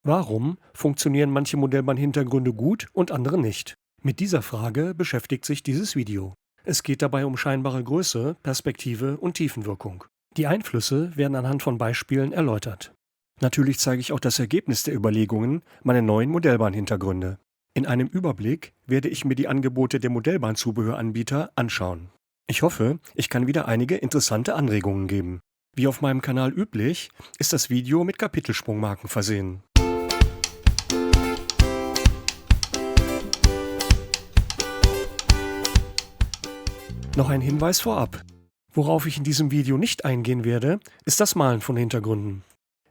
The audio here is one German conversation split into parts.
Warum funktionieren manche Modellbahnhintergründe gut und andere nicht? Mit dieser Frage beschäftigt sich dieses Video. Es geht dabei um scheinbare Größe, Perspektive und Tiefenwirkung. Die Einflüsse werden anhand von Beispielen erläutert. Natürlich zeige ich auch das Ergebnis der Überlegungen meiner neuen Modellbahnhintergründe. In einem Überblick werde ich mir die Angebote der Modellbahnzubehöranbieter anschauen. Ich hoffe, ich kann wieder einige interessante Anregungen geben. Wie auf meinem Kanal üblich, ist das Video mit Kapitelsprungmarken versehen. Noch ein Hinweis vorab. Worauf ich in diesem Video nicht eingehen werde, ist das Malen von Hintergründen.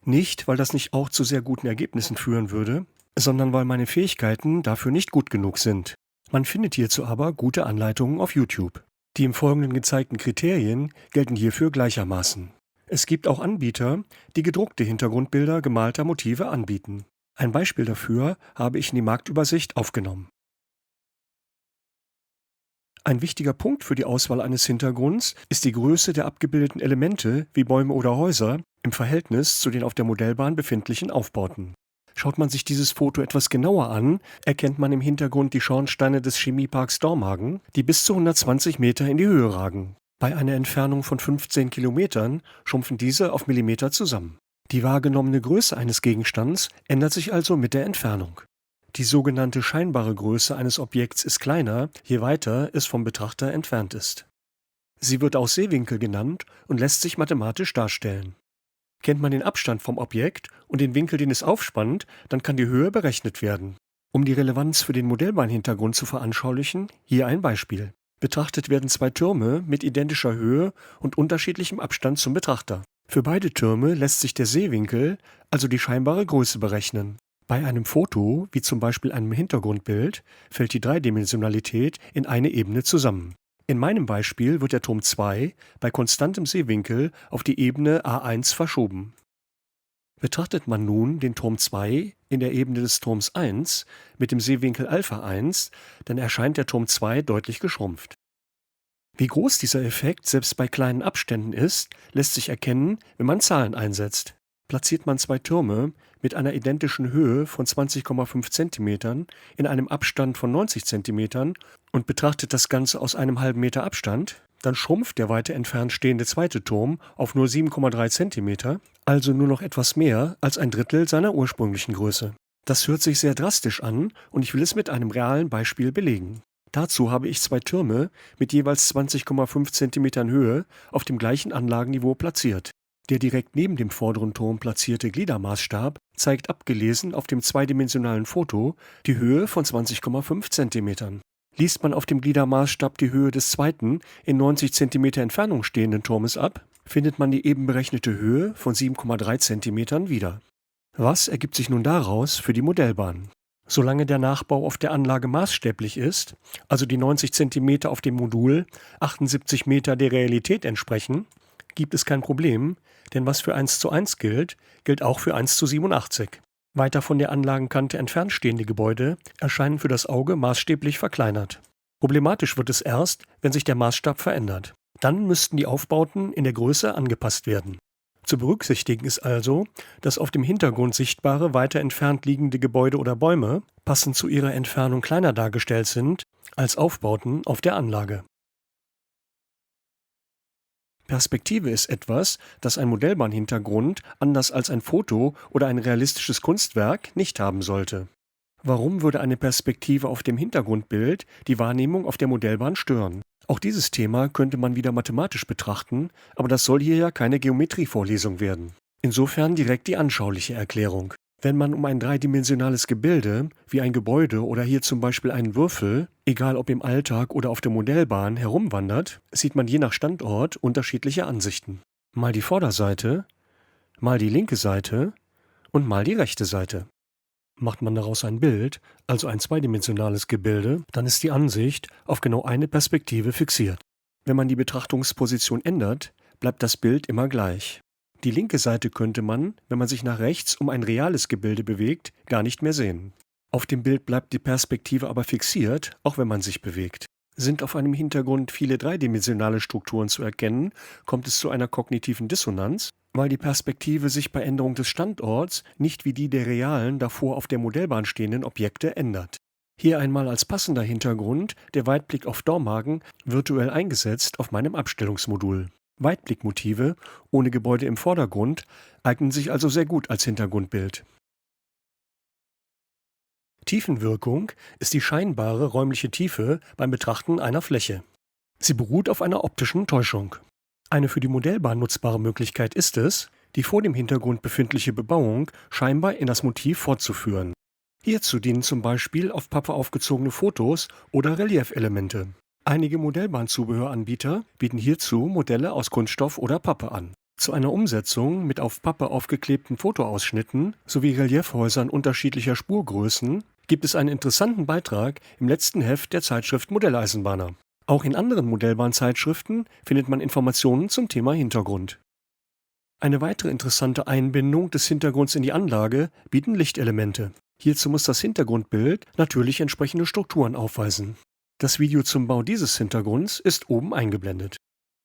Nicht, weil das nicht auch zu sehr guten Ergebnissen führen würde, sondern weil meine Fähigkeiten dafür nicht gut genug sind. Man findet hierzu aber gute Anleitungen auf YouTube. Die im Folgenden gezeigten Kriterien gelten hierfür gleichermaßen. Es gibt auch Anbieter, die gedruckte Hintergrundbilder gemalter Motive anbieten. Ein Beispiel dafür habe ich in die Marktübersicht aufgenommen. Ein wichtiger Punkt für die Auswahl eines Hintergrunds ist die Größe der abgebildeten Elemente wie Bäume oder Häuser im Verhältnis zu den auf der Modellbahn befindlichen Aufbauten. Schaut man sich dieses Foto etwas genauer an, erkennt man im Hintergrund die Schornsteine des Chemieparks Dormagen, die bis zu 120 Meter in die Höhe ragen. Bei einer Entfernung von 15 Kilometern schrumpfen diese auf Millimeter zusammen. Die wahrgenommene Größe eines Gegenstands ändert sich also mit der Entfernung. Die sogenannte scheinbare Größe eines Objekts ist kleiner, je weiter es vom Betrachter entfernt ist. Sie wird auch Sehwinkel genannt und lässt sich mathematisch darstellen. Kennt man den Abstand vom Objekt und den Winkel, den es aufspannt, dann kann die Höhe berechnet werden. Um die Relevanz für den Modellbahnhintergrund zu veranschaulichen, hier ein Beispiel. Betrachtet werden zwei Türme mit identischer Höhe und unterschiedlichem Abstand zum Betrachter. Für beide Türme lässt sich der Sehwinkel, also die scheinbare Größe, berechnen. Bei einem Foto, wie zum Beispiel einem Hintergrundbild, fällt die Dreidimensionalität in eine Ebene zusammen. In meinem Beispiel wird der Turm 2 bei konstantem Sehwinkel auf die Ebene A1 verschoben. Betrachtet man nun den Turm 2 in der Ebene des Turms 1 mit dem Sehwinkel Alpha 1, dann erscheint der Turm 2 deutlich geschrumpft. Wie groß dieser Effekt selbst bei kleinen Abständen ist, lässt sich erkennen, wenn man Zahlen einsetzt. Platziert man zwei Türme mit einer identischen Höhe von 20,5 cm in einem Abstand von 90 cm und betrachtet das Ganze aus einem halben Meter Abstand, dann schrumpft der weiter entfernt stehende zweite Turm auf nur 7,3 cm, also nur noch etwas mehr als ein Drittel seiner ursprünglichen Größe. Das hört sich sehr drastisch an und ich will es mit einem realen Beispiel belegen. Dazu habe ich zwei Türme mit jeweils 20,5 cm Höhe auf dem gleichen Anlagenniveau platziert. Der direkt neben dem vorderen Turm platzierte Gliedermaßstab zeigt abgelesen auf dem zweidimensionalen Foto die Höhe von 20,5 cm. Liest man auf dem Gliedermaßstab die Höhe des zweiten in 90 cm Entfernung stehenden Turmes ab, findet man die eben berechnete Höhe von 7,3 cm wieder. Was ergibt sich nun daraus für die Modellbahn? Solange der Nachbau auf der Anlage maßstäblich ist, also die 90 cm auf dem Modul 78 Meter der Realität entsprechen, gibt es kein Problem, denn was für 1:1 gilt, gilt auch für 1:87. Weiter von der Anlagenkante entfernt stehende Gebäude erscheinen für das Auge maßstäblich verkleinert. Problematisch wird es erst, wenn sich der Maßstab verändert. Dann müssten die Aufbauten in der Größe angepasst werden. Zu berücksichtigen ist also, dass auf dem Hintergrund sichtbare weiter entfernt liegende Gebäude oder Bäume passend zu ihrer Entfernung kleiner dargestellt sind als Aufbauten auf der Anlage. Perspektive ist etwas, das ein Modellbahnhintergrund, anders als ein Foto oder ein realistisches Kunstwerk, nicht haben sollte. Warum würde eine Perspektive auf dem Hintergrundbild die Wahrnehmung auf der Modellbahn stören? Auch dieses Thema könnte man wieder mathematisch betrachten, aber das soll hier ja keine Geometrievorlesung werden. Insofern direkt die anschauliche Erklärung. Wenn man um ein dreidimensionales Gebilde, wie ein Gebäude oder hier zum Beispiel einen Würfel, egal ob im Alltag oder auf der Modellbahn, herumwandert, sieht man je nach Standort unterschiedliche Ansichten. Mal die Vorderseite, mal die linke Seite und mal die rechte Seite. Macht man daraus ein Bild, also ein zweidimensionales Gebilde, dann ist die Ansicht auf genau eine Perspektive fixiert. Wenn man die Betrachtungsposition ändert, bleibt das Bild immer gleich. Die linke Seite könnte man, wenn man sich nach rechts um ein reales Gebilde bewegt, gar nicht mehr sehen. Auf dem Bild bleibt die Perspektive aber fixiert, auch wenn man sich bewegt. Sind auf einem Hintergrund viele dreidimensionale Strukturen zu erkennen, kommt es zu einer kognitiven Dissonanz weil die Perspektive sich bei Änderung des Standorts nicht wie die der realen, davor auf der Modellbahn stehenden Objekte ändert. Hier einmal als passender Hintergrund der Weitblick auf Dormagen virtuell eingesetzt auf meinem Abstellungsmodul. Weitblickmotive ohne Gebäude im Vordergrund eignen sich also sehr gut als Hintergrundbild. Tiefenwirkung ist die scheinbare räumliche Tiefe beim Betrachten einer Fläche. Sie beruht auf einer optischen Täuschung. Eine für die Modellbahn nutzbare Möglichkeit ist es, die vor dem Hintergrund befindliche Bebauung scheinbar in das Motiv fortzuführen. Hierzu dienen zum Beispiel auf Pappe aufgezogene Fotos oder Reliefelemente. Einige Modellbahnzubehöranbieter bieten hierzu Modelle aus Kunststoff oder Pappe an. Zu einer Umsetzung mit auf Pappe aufgeklebten Fotoausschnitten sowie Reliefhäusern unterschiedlicher Spurgrößen gibt es einen interessanten Beitrag im letzten Heft der Zeitschrift Modelleisenbahner. Auch in anderen Modellbahnzeitschriften findet man Informationen zum Thema Hintergrund. Eine weitere interessante Einbindung des Hintergrunds in die Anlage bieten Lichtelemente. Hierzu muss das Hintergrundbild natürlich entsprechende Strukturen aufweisen. Das Video zum Bau dieses Hintergrunds ist oben eingeblendet.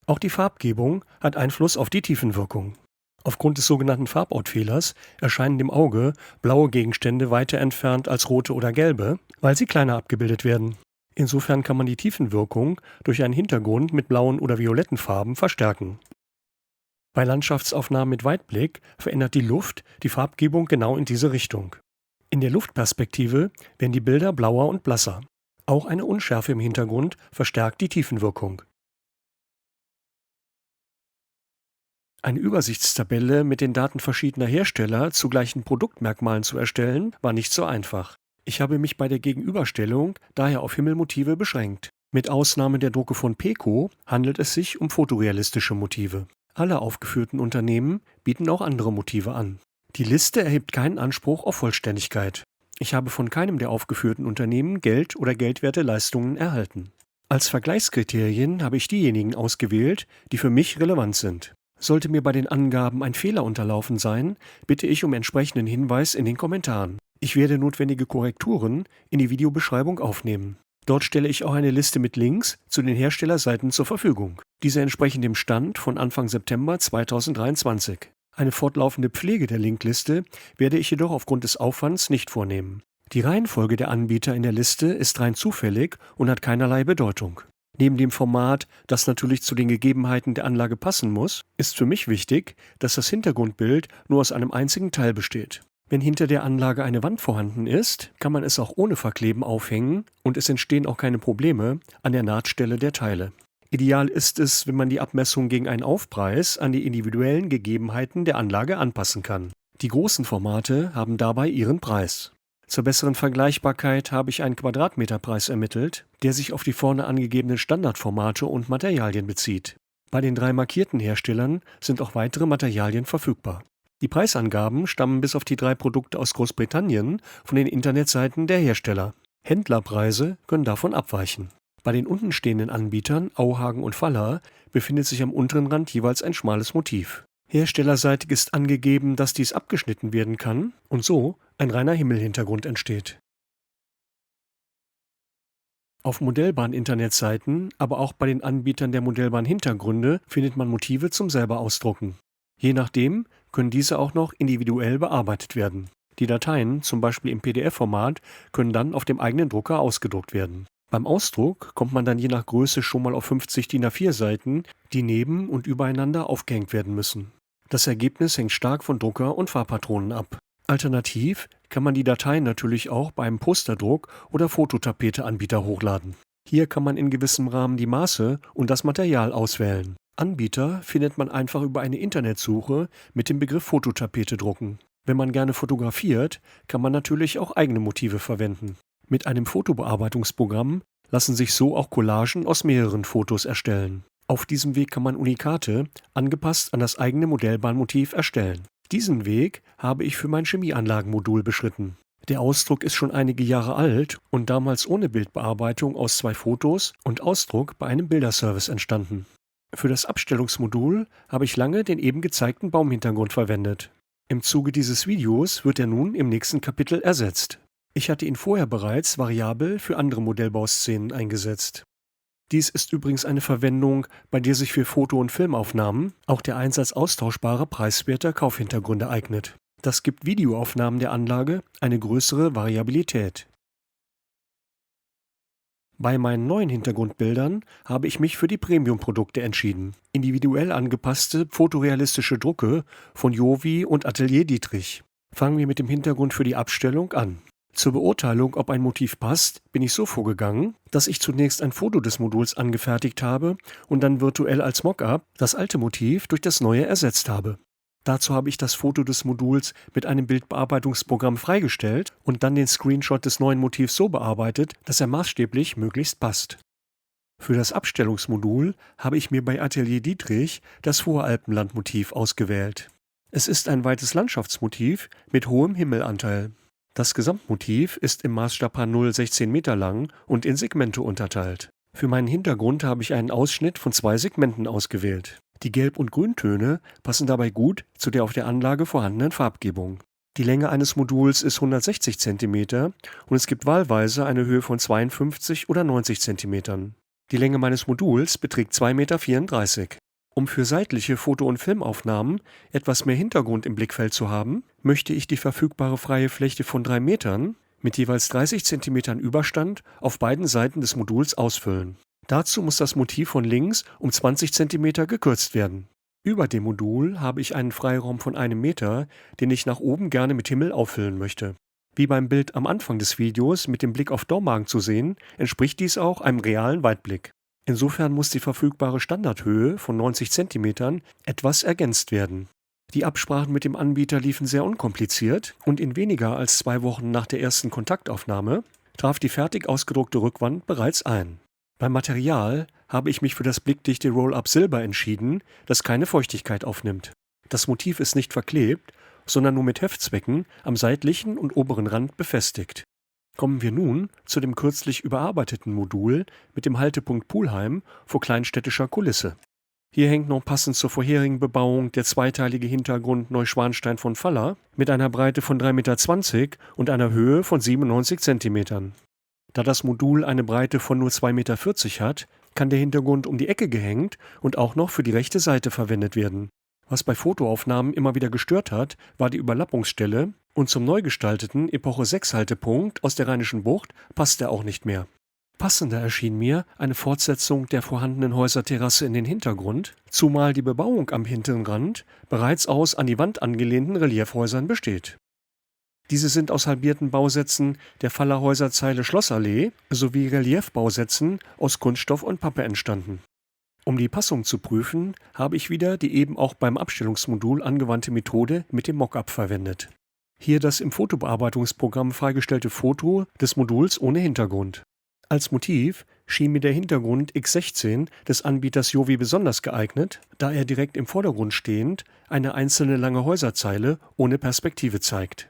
Auch die Farbgebung hat Einfluss auf die Tiefenwirkung. Aufgrund des sogenannten Farbautfehlers erscheinen dem Auge blaue Gegenstände weiter entfernt als rote oder gelbe, weil sie kleiner abgebildet werden. Insofern kann man die Tiefenwirkung durch einen Hintergrund mit blauen oder violetten Farben verstärken. Bei Landschaftsaufnahmen mit Weitblick verändert die Luft die Farbgebung genau in diese Richtung. In der Luftperspektive werden die Bilder blauer und blasser. Auch eine Unschärfe im Hintergrund verstärkt die Tiefenwirkung. Eine Übersichtstabelle mit den Daten verschiedener Hersteller zu gleichen Produktmerkmalen zu erstellen, war nicht so einfach. Ich habe mich bei der Gegenüberstellung daher auf Himmelmotive beschränkt. Mit Ausnahme der Drucke von Peco handelt es sich um fotorealistische Motive. Alle aufgeführten Unternehmen bieten auch andere Motive an. Die Liste erhebt keinen Anspruch auf Vollständigkeit. Ich habe von keinem der aufgeführten Unternehmen Geld oder geldwerte Leistungen erhalten. Als Vergleichskriterien habe ich diejenigen ausgewählt, die für mich relevant sind. Sollte mir bei den Angaben ein Fehler unterlaufen sein, bitte ich um entsprechenden Hinweis in den Kommentaren. Ich werde notwendige Korrekturen in die Videobeschreibung aufnehmen. Dort stelle ich auch eine Liste mit Links zu den Herstellerseiten zur Verfügung. Diese entsprechen dem Stand von Anfang September 2023. Eine fortlaufende Pflege der Linkliste werde ich jedoch aufgrund des Aufwands nicht vornehmen. Die Reihenfolge der Anbieter in der Liste ist rein zufällig und hat keinerlei Bedeutung. Neben dem Format, das natürlich zu den Gegebenheiten der Anlage passen muss, ist für mich wichtig, dass das Hintergrundbild nur aus einem einzigen Teil besteht. Wenn hinter der Anlage eine Wand vorhanden ist, kann man es auch ohne Verkleben aufhängen und es entstehen auch keine Probleme an der Nahtstelle der Teile. Ideal ist es, wenn man die Abmessung gegen einen Aufpreis an die individuellen Gegebenheiten der Anlage anpassen kann. Die großen Formate haben dabei ihren Preis. Zur besseren Vergleichbarkeit habe ich einen Quadratmeterpreis ermittelt, der sich auf die vorne angegebenen Standardformate und Materialien bezieht. Bei den 3 markierten Herstellern sind auch weitere Materialien verfügbar. Die Preisangaben stammen bis auf die 3 Produkte aus Großbritannien von den Internetseiten der Hersteller. Händlerpreise können davon abweichen. Bei den untenstehenden Anbietern, Auhagen und Faller, befindet sich am unteren Rand jeweils ein schmales Motiv. Herstellerseitig ist angegeben, dass dies abgeschnitten werden kann und so ein reiner Himmelhintergrund entsteht. Auf Modellbahn-Internetseiten, aber auch bei den Anbietern der Modellbahn-Hintergründe findet man Motive zum selber ausdrucken. Je nachdem können diese auch noch individuell bearbeitet werden. Die Dateien, zum Beispiel im PDF-Format, können dann auf dem eigenen Drucker ausgedruckt werden. Beim Ausdruck kommt man dann je nach Größe schon mal auf 50 DIN A4 Seiten, die neben und übereinander aufgehängt werden müssen. Das Ergebnis hängt stark von Drucker und Farbpatronen ab. Alternativ kann man die Dateien natürlich auch bei einem Posterdruck oder Fototapete-Anbieter hochladen. Hier kann man in gewissem Rahmen die Maße und das Material auswählen. Anbieter findet man einfach über eine Internetsuche mit dem Begriff Fototapete drucken. Wenn man gerne fotografiert, kann man natürlich auch eigene Motive verwenden. Mit einem Fotobearbeitungsprogramm lassen sich so auch Collagen aus mehreren Fotos erstellen. Auf diesem Weg kann man Unikate, angepasst an das eigene Modellbahnmotiv, erstellen. Diesen Weg habe ich für mein Chemieanlagenmodul beschritten. Der Ausdruck ist schon einige Jahre alt und damals ohne Bildbearbeitung aus 2 Fotos und Ausdruck bei einem Bilderservice entstanden. Für das Abstellungsmodul habe ich lange den eben gezeigten Baumhintergrund verwendet. Im Zuge dieses Videos wird er nun im nächsten Kapitel ersetzt. Ich hatte ihn vorher bereits variabel für andere Modellbauszenen eingesetzt. Dies ist übrigens eine Verwendung, bei der sich für Foto- und Filmaufnahmen auch der Einsatz austauschbarer, preiswerter Kaufhintergründe eignet. Das gibt Videoaufnahmen der Anlage eine größere Variabilität. Bei meinen neuen Hintergrundbildern habe ich mich für die Premium-Produkte entschieden. Individuell angepasste fotorealistische Drucke von Jovi und Atelier Dietrich. Fangen wir mit dem Hintergrund für die Abstellung an. Zur Beurteilung, ob ein Motiv passt, bin ich so vorgegangen, dass ich zunächst ein Foto des Moduls angefertigt habe und dann virtuell als Mockup das alte Motiv durch das neue ersetzt habe. Dazu habe ich das Foto des Moduls mit einem Bildbearbeitungsprogramm freigestellt und dann den Screenshot des neuen Motivs so bearbeitet, dass er maßstäblich möglichst passt. Für das Abstellungsmodul habe ich mir bei Atelier Dietrich das Voralpenlandmotiv ausgewählt. Es ist ein weites Landschaftsmotiv mit hohem Himmelanteil. Das Gesamtmotiv ist im Maßstab H0 16 Meter lang und in Segmente unterteilt. Für meinen Hintergrund habe ich einen Ausschnitt von 2 Segmenten ausgewählt. Die Gelb- und Grüntöne passen dabei gut zu der auf der Anlage vorhandenen Farbgebung. Die Länge eines Moduls ist 160 cm und es gibt wahlweise eine Höhe von 52 oder 90 cm. Die Länge meines Moduls beträgt 2,34 Meter. Um für seitliche Foto- und Filmaufnahmen etwas mehr Hintergrund im Blickfeld zu haben, möchte ich die verfügbare freie Fläche von 3 Metern mit jeweils 30 cm Überstand auf beiden Seiten des Moduls ausfüllen. Dazu muss das Motiv von links um 20 cm gekürzt werden. Über dem Modul habe ich einen Freiraum von 1 Meter, den ich nach oben gerne mit Himmel auffüllen möchte. Wie beim Bild am Anfang des Videos mit dem Blick auf Dormagen zu sehen, entspricht dies auch einem realen Weitblick. Insofern muss die verfügbare Standardhöhe von 90 cm etwas ergänzt werden. Die Absprachen mit dem Anbieter liefen sehr unkompliziert und in weniger als 2 Wochen nach der ersten Kontaktaufnahme traf die fertig ausgedruckte Rückwand bereits ein. Beim Material habe ich mich für das blickdichte Roll-Up Silber entschieden, das keine Feuchtigkeit aufnimmt. Das Motiv ist nicht verklebt, sondern nur mit Heftzwecken am seitlichen und oberen Rand befestigt. Kommen wir nun zu dem kürzlich überarbeiteten Modul mit dem Haltepunkt Pulheim vor kleinstädtischer Kulisse. Hier hängt noch passend zur vorherigen Bebauung der zweiteilige Hintergrund Neuschwanstein von Faller mit einer Breite von 3,20 Meter und einer Höhe von 97 cm. Da das Modul eine Breite von nur 2,40 Meter hat, kann der Hintergrund um die Ecke gehängt und auch noch für die rechte Seite verwendet werden. Was bei Fotoaufnahmen immer wieder gestört hat, war die Überlappungsstelle und zum neu gestalteten Epoche 6 Haltepunkt aus der Rheinischen Bucht passt er auch nicht mehr. Passender erschien mir eine Fortsetzung der vorhandenen Häuserterrasse in den Hintergrund, zumal die Bebauung am hinteren Rand bereits aus an die Wand angelehnten Reliefhäusern besteht. Diese sind aus halbierten Bausätzen der Faller Häuserzeile Schlossallee sowie Reliefbausätzen aus Kunststoff und Pappe entstanden. Um die Passung zu prüfen, habe ich wieder die eben auch beim Abstellungsmodul angewandte Methode mit dem Mockup verwendet. Hier das im Fotobearbeitungsprogramm freigestellte Foto des Moduls ohne Hintergrund. Als Motiv schien mir der Hintergrund X16 des Anbieters Jovi besonders geeignet, da er direkt im Vordergrund stehend eine einzelne lange Häuserzeile ohne Perspektive zeigt.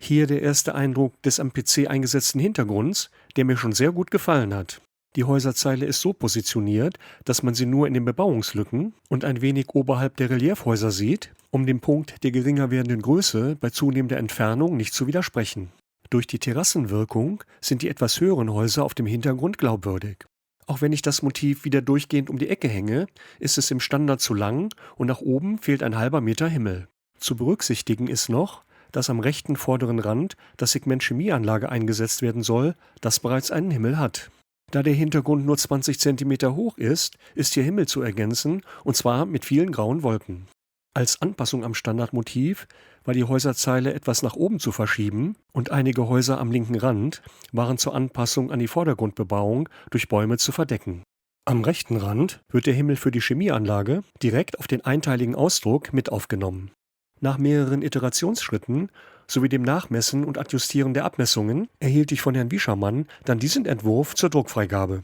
Hier der erste Eindruck des am PC eingesetzten Hintergrunds, der mir schon sehr gut gefallen hat. Die Häuserzeile ist so positioniert, dass man sie nur in den Bebauungslücken und ein wenig oberhalb der Reliefhäuser sieht, um dem Punkt der geringer werdenden Größe bei zunehmender Entfernung nicht zu widersprechen. Durch die Terrassenwirkung sind die etwas höheren Häuser auf dem Hintergrund glaubwürdig. Auch wenn ich das Motiv wieder durchgehend um die Ecke hänge, ist es im Standard zu lang und nach oben fehlt ein halber Meter Himmel. Zu berücksichtigen ist noch, dass am rechten vorderen Rand das Segment Chemieanlage eingesetzt werden soll, das bereits einen Himmel hat. Da der Hintergrund nur 20 cm hoch ist hier Himmel zu ergänzen, und zwar mit vielen grauen Wolken. Als Anpassung am Standardmotiv war die Häuserzeile etwas nach oben zu verschieben und einige Häuser am linken Rand waren zur Anpassung an die Vordergrundbebauung durch Bäume zu verdecken. Am rechten Rand wird der Himmel für die Chemieanlage direkt auf den einteiligen Ausdruck mit aufgenommen. Nach mehreren Iterationsschritten sowie dem Nachmessen und Adjustieren der Abmessungen erhielt ich von Herrn Wischermann dann diesen Entwurf zur Druckfreigabe.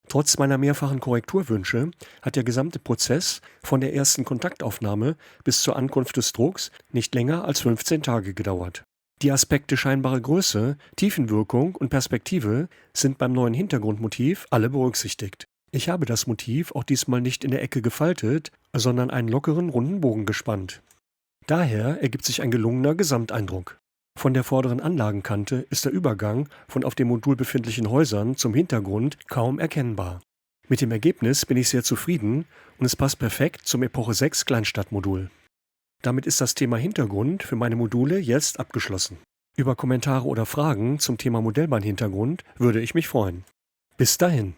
Trotz meiner mehrfachen Korrekturwünsche hat der gesamte Prozess von der ersten Kontaktaufnahme bis zur Ankunft des Drucks nicht länger als 15 Tage gedauert. Die Aspekte scheinbare Größe, Tiefenwirkung und Perspektive sind beim neuen Hintergrundmotiv alle berücksichtigt. Ich habe das Motiv auch diesmal nicht in der Ecke gefaltet, sondern einen lockeren, runden Bogen gespannt. Daher ergibt sich ein gelungener Gesamteindruck. Von der vorderen Anlagenkante ist der Übergang von auf dem Modul befindlichen Häusern zum Hintergrund kaum erkennbar. Mit dem Ergebnis bin ich sehr zufrieden und es passt perfekt zum Epoche 6 Kleinstadtmodul. Damit ist das Thema Hintergrund für meine Module jetzt abgeschlossen. Über Kommentare oder Fragen zum Thema Modellbahnhintergrund würde ich mich freuen. Bis dahin.